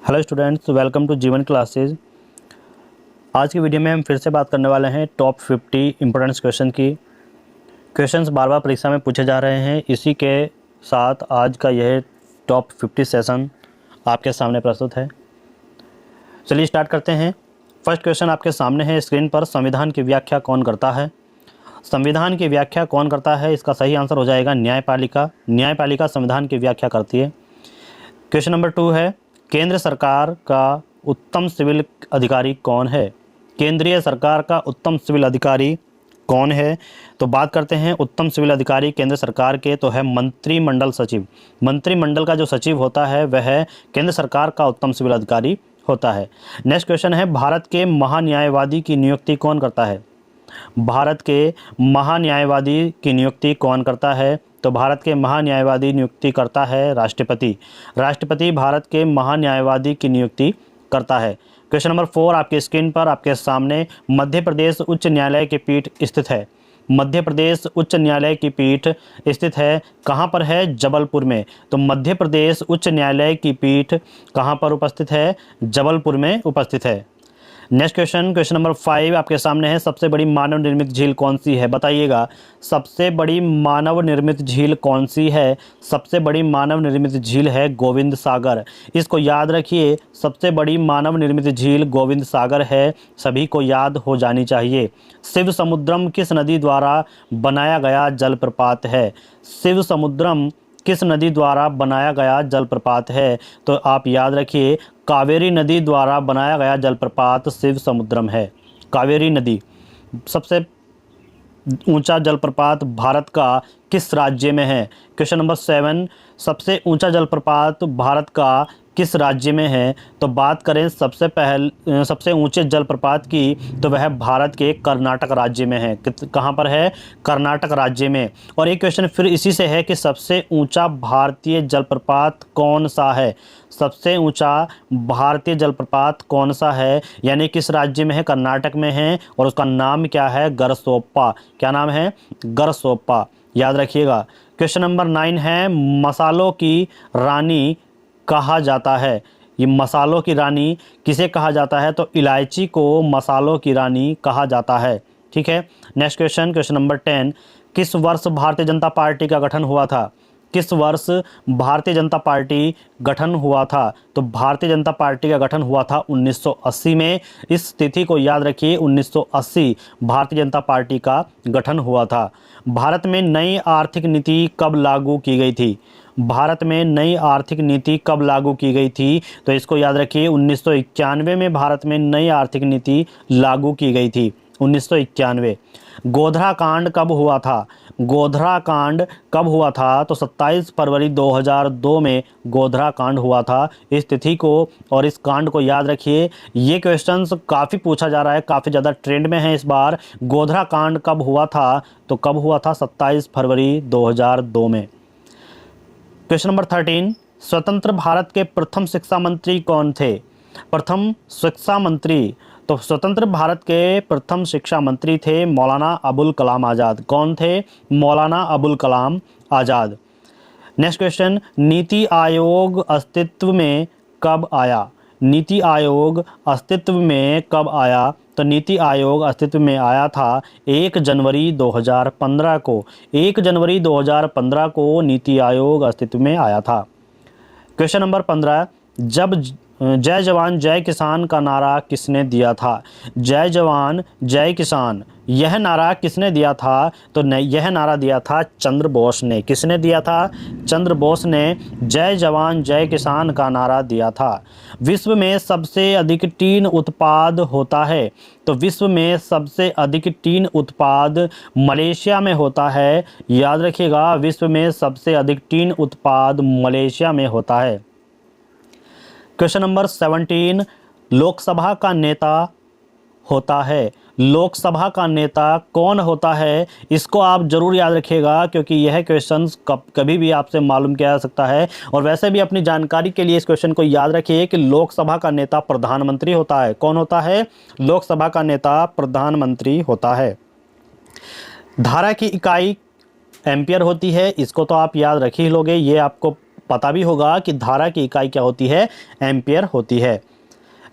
Hello students, welcome to जीवन classes. आज की वीडियो में हम फिर से बात करने वाले हैं टॉप 50 इम्पोर्टेंट क्वेश्चन की। क्वेश्चंस बार बार परीक्षा में पूछे जा रहे हैं, इसी के साथ आज का यह टॉप 50 सेशन आपके सामने प्रस्तुत है। चलिए स्टार्ट करते हैं। फर्स्ट क्वेश्चन आपके सामने है स्क्रीन पर। संविधान की व्याख्या कौन करता है? संविधान की व्याख्या कौन करता है? इसका सही आंसर हो जाएगा न्यायपालिका। न्यायपालिका संविधान की व्याख्या करती है। क्वेश्चन नंबर 2 है, केंद्र सरकार का उत्तम सिविल अधिकारी कौन है? केंद्रीय सरकार का उत्तम सिविल अधिकारी कौन है? तो बात करते हैं उत्तम सिविल अधिकारी केंद्र सरकार के, तो है मंत्रिमंडल सचिव। मंत्रिमंडल का जो सचिव होता है वह केंद्र सरकार का उत्तम सिविल अधिकारी होता है। नेक्स्ट क्वेश्चन है, भारत के महान्यायवादी की नियुक्ति कौन करता है? भारत के महान्यायवादी की नियुक्ति कौन करता है? तो भारत के महान्यायवादी नियुक्ति करता है राष्ट्रपति। राष्ट्रपति भारत के महान्यायवादी की नियुक्ति करता है। क्वेश्चन नंबर 4 आपके स्क्रीन पर आपके सामने मध्य प्रदेश उच्च न्यायालय की पीठ स्थित है। मध्य प्रदेश उच्च न्यायालय की पीठ स्थित है, कहाँ पर है? जबलपुर में। तो मध्य प्रदेश उच्च न्यायालय की पीठ कहाँ पर उपस्थित है? जबलपुर में उपस्थित है। नेक्स्ट क्वेश्चन, क्वेश्चन नंबर 5 आपके सामने है। सबसे बड़ी मानव निर्मित झील कौन सी है? बताइएगा, सबसे बड़ी मानव निर्मित झील कौन सी है? सबसे बड़ी मानव निर्मित झील है गोविंद सागर। इसको याद रखिए, सबसे बड़ी मानव निर्मित झील गोविंद सागर है, सभी को याद हो जानी चाहिए। शिव समुद्रम किस नदी द्वारा बनाया गया जलप्रपात है? शिव समुद्रम किस नदी द्वारा बनाया गया जलप्रपात है? तो आप याद रखिए, कावेरी नदी द्वारा बनाया गया जलप्रपात शिव समुद्रम है। कावेरी नदी। सबसे ऊंचा जलप्रपात भारत का किस राज्य में है? क्वेश्चन नंबर 7, सबसे ऊंचा जलप्रपात भारत का किस राज्य में है? तो बात करें सबसे ऊंचे जलप्रपात की, तो वह भारत के कर्नाटक राज्य में है। कहाँ पर है? कर्नाटक राज्य में। और एक क्वेश्चन फिर इसी से है कि सबसे ऊंचा भारतीय जलप्रपात कौन सा है? सबसे ऊंचा भारतीय जलप्रपात कौन सा है, यानी किस राज्य में है? कर्नाटक में है, और उसका नाम क्या है? गरसोप्पा। क्या नाम है? गरसोप्पा। याद रखिएगा। क्वेश्चन नंबर 9 है, मसालों की रानी कहा जाता है। ये मसालों की रानी किसे कहा जाता है? तो इलायची को मसालों की रानी कहा जाता है। ठीक है। नेक्स्ट क्वेश्चन, क्वेश्चन नंबर 10, किस वर्ष भारतीय जनता पार्टी का गठन हुआ था? किस वर्ष भारतीय जनता पार्टी गठन हुआ था? तो भारतीय जनता पार्टी का गठन हुआ था 1980 में। इस तिथि को याद रखिए, 1980 भारतीय जनता पार्टी का गठन हुआ था। भारत में नई आर्थिक नीति कब लागू की गई थी? भारत में नई आर्थिक नीति कब लागू की गई थी? तो इसको याद रखिए, 1991 में भारत में नई आर्थिक नीति लागू की गई थी। 1991। गोधरा कांड कब हुआ था? गोधरा कांड कब हुआ था? तो 27 फरवरी 2002 में गोधरा कांड हुआ था। इस तिथि को और इस कांड को याद रखिए। ये क्वेश्चंस काफ़ी पूछा जा रहा है, काफ़ी ज़्यादा ट्रेंड में है इस बार। गोधरा कांड कब हुआ था? तो कब हुआ था? 27 फरवरी 2002 में। क्वेश्चन नंबर 13, स्वतंत्र भारत के प्रथम शिक्षा मंत्री कौन थे? प्रथम शिक्षा मंत्री, तो स्वतंत्र भारत के प्रथम शिक्षा मंत्री थे मौलाना अबुल कलाम आज़ाद। कौन थे? मौलाना अबुल कलाम आज़ाद। नेक्स्ट क्वेश्चन, नीति आयोग अस्तित्व में कब आया? नीति आयोग अस्तित्व में कब आया? तो नीति आयोग अस्तित्व में आया था 1 जनवरी 2015 को। 1 जनवरी 2015 को नीति आयोग अस्तित्व में आया था। क्वेश्चन नंबर 15, जब जय जवान जय किसान का नारा किसने दिया था? जय जवान जय किसान, यह नारा किसने दिया था? तो यह नारा दिया था चंद्र बोस ने। किसने दिया था? चंद्र बोस ने जय जवान जय किसान का नारा दिया था। विश्व में सबसे अधिक टीन उत्पाद होता है? तो विश्व में सबसे अधिक टीन उत्पाद मलेशिया में होता है। याद रखिएगा, विश्व में सबसे अधिक टीन उत्पाद मलेशिया में होता है। क्वेश्चन नंबर 17, लोकसभा का नेता होता है। लोकसभा का नेता कौन होता है? इसको आप जरूर याद रखिएगा, क्योंकि यह क्वेश्चन कभी भी आपसे मालूम किया जा सकता है। और वैसे भी अपनी जानकारी के लिए इस क्वेश्चन को याद रखिए कि लोकसभा का नेता प्रधानमंत्री होता है। कौन होता है? लोकसभा का नेता प्रधानमंत्री होता है। धारा की इकाई एम्पियर होती है, इसको तो आप याद रख ही लोगे, ये आपको पता भी होगा कि धारा की इकाई क्या होती है, एम्पियर होती है।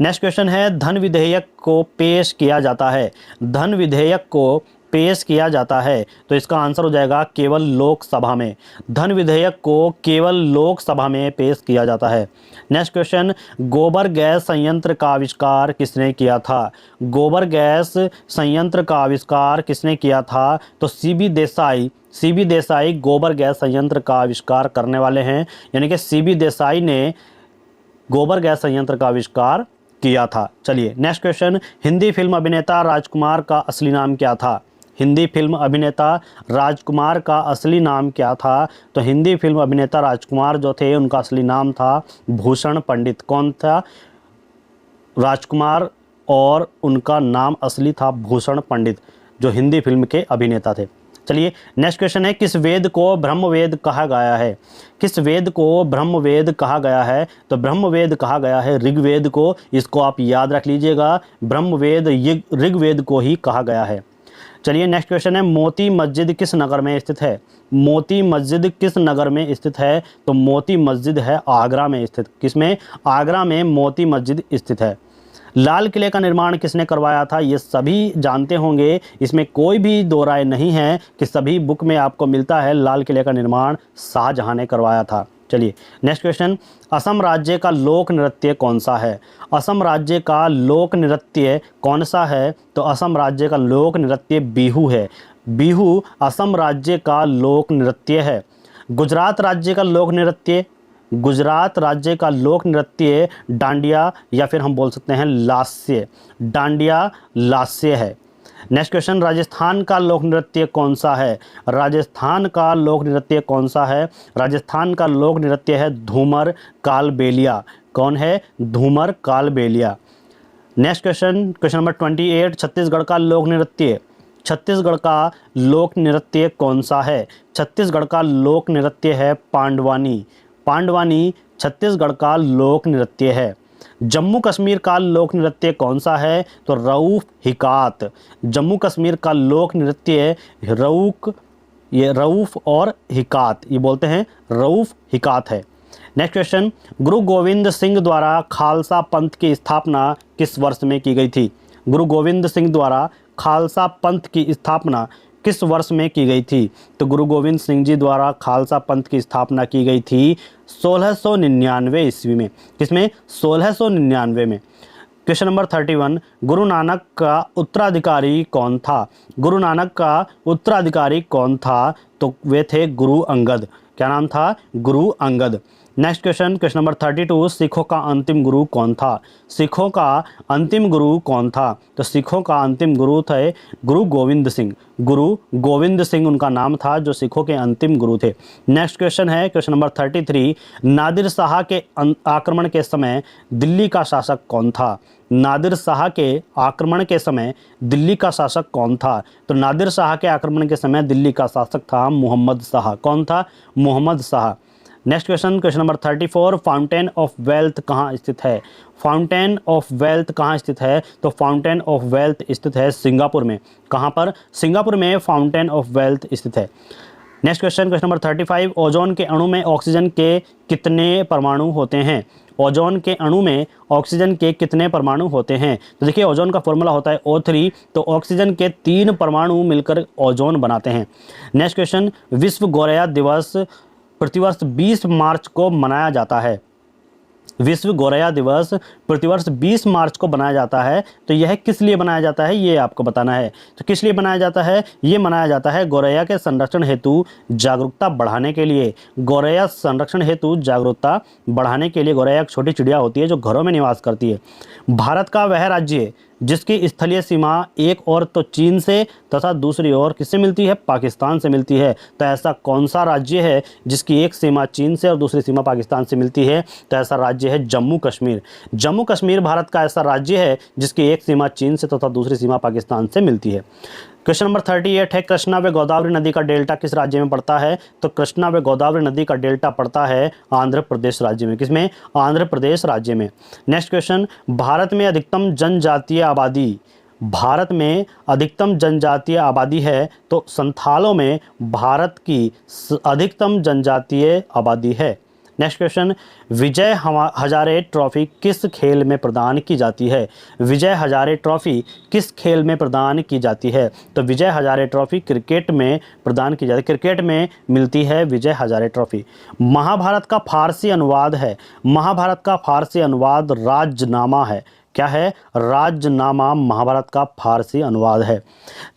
नेक्स्ट क्वेश्चन है, धन विधेयक को पेश किया जाता है। धन विधेयक को पेश किया जाता है, तो इसका आंसर हो जाएगा केवल लोकसभा में। धन विधेयक को केवल लोकसभा में पेश किया जाता है। नेक्स्ट क्वेश्चन, गोबर गैस संयंत्र का आविष्कार किसने किया था? गोबर गैस संयंत्र का आविष्कार किसने किया था? तो सीबी देसाई गोबर गैस संयंत्र का आविष्कार करने वाले हैं, यानी कि सीबी देसाई ने गोबर गैस संयंत्र का आविष्कार किया था। चलिए नेक्स्ट क्वेश्चन, हिंदी फिल्म अभिनेता राजकुमार का असली नाम क्या था? हिंदी फिल्म अभिनेता राजकुमार का असली नाम क्या था? तो हिंदी फिल्म अभिनेता राजकुमार जो थे उनका असली नाम था भूषण पंडित। कौन था? राजकुमार, और उनका नाम असली था भूषण पंडित, जो हिंदी फिल्म के अभिनेता थे। चलिए नेक्स्ट क्वेश्चन है, किस वेद को ब्रह्मवेद कहा गया है? किस वेद को ब्रह्मवेद कहा गया है? तो ब्रह्मवेद कहा गया है ऋग्वेद को। इसको आप याद रख लीजिएगा, ब्रह्मवेद ऋग्वेद को ही कहा गया है। चलिए नेक्स्ट क्वेश्चन है, मोती मस्जिद किस नगर में स्थित है? मोती मस्जिद किस नगर में स्थित है? तो मोती मस्जिद है आगरा में स्थित। किसमें? आगरा में मोती मस्जिद स्थित है। लाल किले का निर्माण किसने करवाया था? ये सभी जानते होंगे, इसमें कोई भी दो राय नहीं है कि सभी बुक में आपको मिलता है, लाल किले का निर्माण शाहजहां ने करवाया था। चलिए नेक्स्ट क्वेश्चन, असम राज्य का लोक नृत्य कौन सा है? असम राज्य का लोक नृत्य कौन सा है? तो असम राज्य का लोक नृत्य बिहू है। बिहू असम राज्य का लोक नृत्य है। गुजरात राज्य का लोक नृत्य, गुजरात राज्य का लोक नृत्य डांडिया, या फिर हम बोल सकते हैं लास्य, डांडिया लास्य है। नेक्स्ट क्वेश्चन, राजस्थान का लोक नृत्य कौन सा है? राजस्थान का लोक नृत्य कौन सा है? राजस्थान का लोक नृत्य है धूमर कालबेलिया। कौन है? Ghoomar Kalbelia. Next question, question number 28, Chhattisgarh का लोक नृत्य, छत्तीसगढ़ का लोक नृत्य कौन सा है? छत्तीसगढ़ का लोक नृत्य है पांडवानी। पांडवानी छत्तीसगढ़ का लोक नृत्य है। जम्मू कश्मीर का लोक नृत्य कौन सा है? तो रऊफ हिकात। जम्मू कश्मीर का लोक नृत्य रऊफ और हिकात, ये बोलते हैं रऊफ हिकात है। नेक्स्ट क्वेश्चन, गुरु गोविंद सिंह द्वारा खालसा पंथ की स्थापना किस वर्ष में की गई थी? गुरु गोविंद सिंह द्वारा खालसा पंथ की स्थापना किस वर्ष में की गई थी? तो गुरु गोविंद सिंह जी द्वारा खालसा पंथ की स्थापना की गई थी 1699 ईस्वी में। किसमें? 1699 में। क्वेश्चन नंबर 31, गुरु नानक का उत्तराधिकारी कौन था? गुरु नानक का उत्तराधिकारी कौन था? तो वे थे गुरु अंगद। क्या नाम था? Guru Angad. Next question, question number 32, सिखों का अंतिम गुरु कौन था? सिखों का अंतिम गुरु कौन था? तो सिखों का अंतिम गुरु थे गुरु गोविंद सिंह। गुरु गोविंद सिंह उनका नाम था, जो सिखों के अंतिम गुरु थे। नेक्स्ट क्वेश्चन है क्वेश्चन नंबर 33, नादिर शाह के आक्रमण के समय दिल्ली का शासक कौन था? नादिर शाह के आक्रमण के समय दिल्ली का शासक कौन था? तो नादिर शाह के आक्रमण के समय दिल्ली का शासक था मोहम्मद शाह। कौन था? Mohammad Shah. Next question, question number 34, Fountain of Wealth कहाँ स्थित है? फाउंटेन ऑफ वेल्थ कहाँ स्थित है? तो फाउंटेन ऑफ वेल्थ स्थित है सिंगापुर में। कहाँ पर? सिंगापुर में फाउंटेन ऑफ वेल्थ स्थित है। Next question, question number 35, ozone के अणु में ऑक्सीजन के कितने परमाणु होते हैं? ओजोन के अणु में ऑक्सीजन के कितने परमाणु होते हैं? तो देखिए, ओजोन का फॉर्मूला होता है O3, तो ऑक्सीजन के 3 परमाणु मिलकर ओजोन बनाते हैं। नेक्स्ट क्वेश्चन, विश्व गौरैया दिवस प्रतिवर्ष 20 मार्च को मनाया जाता है। विश्व गौरैया दिवस प्रतिवर्ष 20 मार्च को मनाया जाता है, तो यह किस लिए बनाया जाता है, ये आपको बताना है। तो किस लिए बनाया जाता है? ये मनाया जाता है गौरैया के संरक्षण हेतु जागरूकता बढ़ाने के लिए। गौरैया संरक्षण हेतु जागरूकता बढ़ाने के लिए। गौरैया एक छोटी चिड़िया होती है जो घरों में निवास करती है। भारत का वह राज्य जिसकी स्थलीय सीमा एक और तो चीन से तथा दूसरी ओर किससे मिलती है? पाकिस्तान से मिलती है। तो ऐसा कौन सा राज्य है जिसकी एक सीमा चीन से और दूसरी सीमा पाकिस्तान से मिलती है? तो ऐसा राज्य है जम्मू कश्मीर। जम्मू कश्मीर भारत का ऐसा राज्य है जिसकी एक सीमा चीन से तथा दूसरी सीमा पाकिस्तान से मिलती है। क्वेश्चन नंबर 38 है, कृष्णा व गोदावरी नदी का डेल्टा किस राज्य में पड़ता है? तो कृष्णा व गोदावरी नदी का डेल्टा पड़ता है आंध्र प्रदेश राज्य में। किसमें? आंध्र प्रदेश राज्य में। नेक्स्ट क्वेश्चन, भारत में अधिकतम जनजातीय आबादी, भारत में अधिकतम जनजातीय आबादी है तो संथालों में भारत की अधिकतम जनजातीय आबादी है। Next question, Vijay Hazare trophy किस खेल में प्रदान की जाती है? विजय हजारे ट्रॉफी किस खेल में प्रदान की जाती है? तो विजय हजारे ट्रॉफी क्रिकेट में प्रदान की जाती है, क्रिकेट में मिलती है विजय हजारे ट्रॉफी। महाभारत का फारसी अनुवाद है, महाभारत का फारसी अनुवाद राजनामा है। क्या है? राजनामा महाभारत का फारसी अनुवाद है।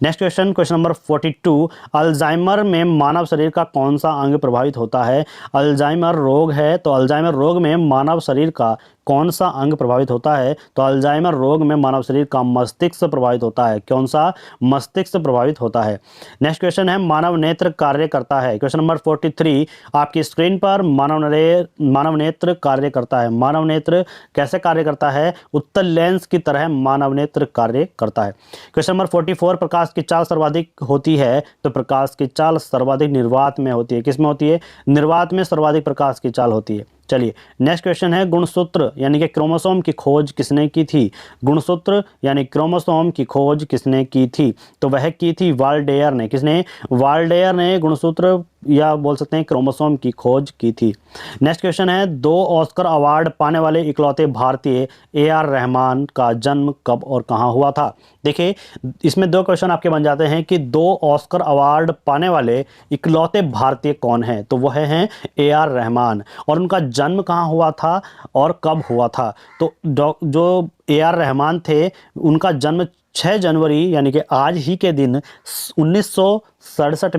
Next question, question number 42, Alzheimer में मानव शरीर का कौन सा अंग प्रभावित होता है? अल्जाइमर रोग है, तो अल्जाइमर रोग में मानव शरीर का कौन सा अंग प्रभावित होता है? तो अल्जाइमर रोग में मानव शरीर का मस्तिष्क प्रभावित होता है। कौन सा? मस्तिष्क प्रभावित होता है। नेक्स्ट क्वेश्चन है, मानव नेत्र कार्य करता है। क्वेश्चन नंबर 43 आपकी स्क्रीन पर मानव नेत्र कार्य करता है। मानव नेत्र कैसे कार्य करता है? उत्तल लेंस की तरह मानव नेत्र कार्य करता है। क्वेश्चन नंबर 44, प्रकाश की चाल सर्वाधिक होती है, तो प्रकाश की चाल सर्वाधिक निर्वात में होती है। किसमें होती है? निर्वात में सर्वाधिक प्रकाश की चाल होती है। चलिए नेक्स्ट क्वेश्चन है, गुणसूत्र यानी कि क्रोमोसोम की खोज किसने की थी? गुणसूत्र यानी क्रोमोसोम की खोज किसने की थी? तो वह की थी वाल्डेयर ने। किसने? वाल्डेयर ने गुणसूत्र या बोल सकते हैं क्रोमोसोम की खोज की थी। नेक्स्ट क्वेश्चन है, 2 ऑस्कर अवार्ड पाने वाले इकलौते भारतीय ए.आर. रहमान का जन्म कब और कहाँ हुआ था? देखिए इसमें 2 क्वेश्चन आपके बन जाते हैं कि 2 ऑस्कर अवार्ड पाने वाले इकलौते भारतीय कौन हैं? तो वह हैं ए.आर. रहमान, और उनका जन्म कहाँ हुआ था और कब हुआ था? तो जो ए.आर. रहमान थे उनका जन्म 6 जनवरी यानी कि आज ही के दिन 1967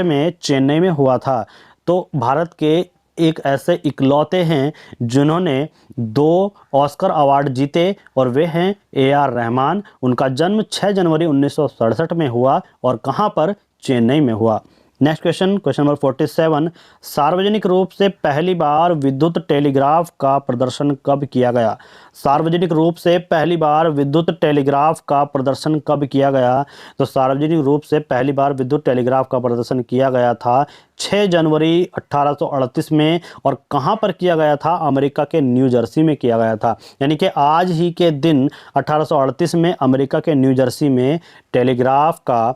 में चेन्नई में हुआ था। तो भारत के एक ऐसे इकलौते हैं जिन्होंने 2 ऑस्कर अवार्ड जीते और वे हैं ए.आर. रहमान। उनका जन्म 6 जनवरी 1967 में हुआ और कहाँ पर? चेन्नई में हुआ। नेक्स्ट क्वेश्चन, क्वेश्चन नंबर 47, सार्वजनिक रूप से पहली बार विद्युत टेलीग्राफ का प्रदर्शन कब किया गया? सार्वजनिक रूप से पहली बार विद्युत टेलीग्राफ का प्रदर्शन कब किया गया? तो सार्वजनिक रूप से पहली बार विद्युत टेलीग्राफ का प्रदर्शन किया गया था 6 जनवरी 1838 में। और कहाँ पर किया गया था? अमेरिका के न्यू जर्सी में किया गया था। यानी कि आज ही के दिन 1838 में अमेरिका के न्यू जर्सी में टेलीग्राफ का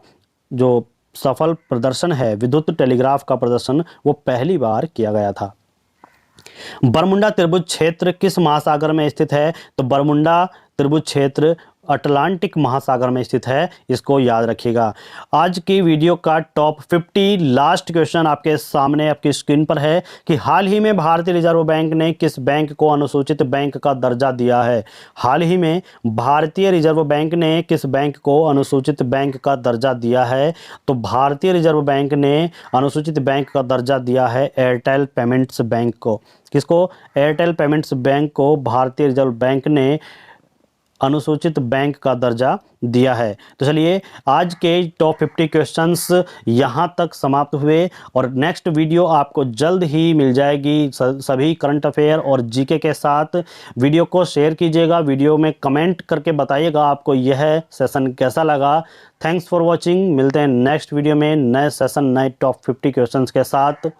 जो सफल प्रदर्शन है, विद्युत टेलीग्राफ का प्रदर्शन, वो पहली बार किया गया था। बरमुंडा त्रिभुज क्षेत्र किस महासागर में स्थित है? तो बरमुंडा त्रिभुज क्षेत्र अटलांटिक महासागर में स्थित है, इसको याद रखिएगा। आज की वीडियो का टॉप 50 लास्ट क्वेश्चन आपके सामने आपकी स्क्रीन पर है कि हाल ही में भारतीय रिजर्व बैंक ने किस बैंक को अनुसूचित बैंक का दर्जा दिया है? हाल ही में भारतीय रिजर्व बैंक ने किस बैंक को अनुसूचित बैंक का दर्जा दिया है? तो भारतीय रिजर्व बैंक ने अनुसूचित बैंक का दर्जा दिया है एयरटेल पेमेंट्स बैंक को। किसको? एयरटेल पेमेंट्स बैंक को भारतीय रिजर्व बैंक ने अनुसूचित बैंक का दर्जा दिया है। तो चलिए आज के टॉप 50 क्वेश्चंस यहाँ तक समाप्त हुए और नेक्स्ट वीडियो आपको जल्द ही मिल जाएगी सभी करंट अफेयर और जीके के साथ। वीडियो को शेयर कीजिएगा, वीडियो में कमेंट करके बताइएगा आपको यह सेशन कैसा लगा। Thanks for watching. मिलते हैं नेक्स्ट वीडियो में नए सेशन, नए टॉप 50 क्वेश्चंस के साथ।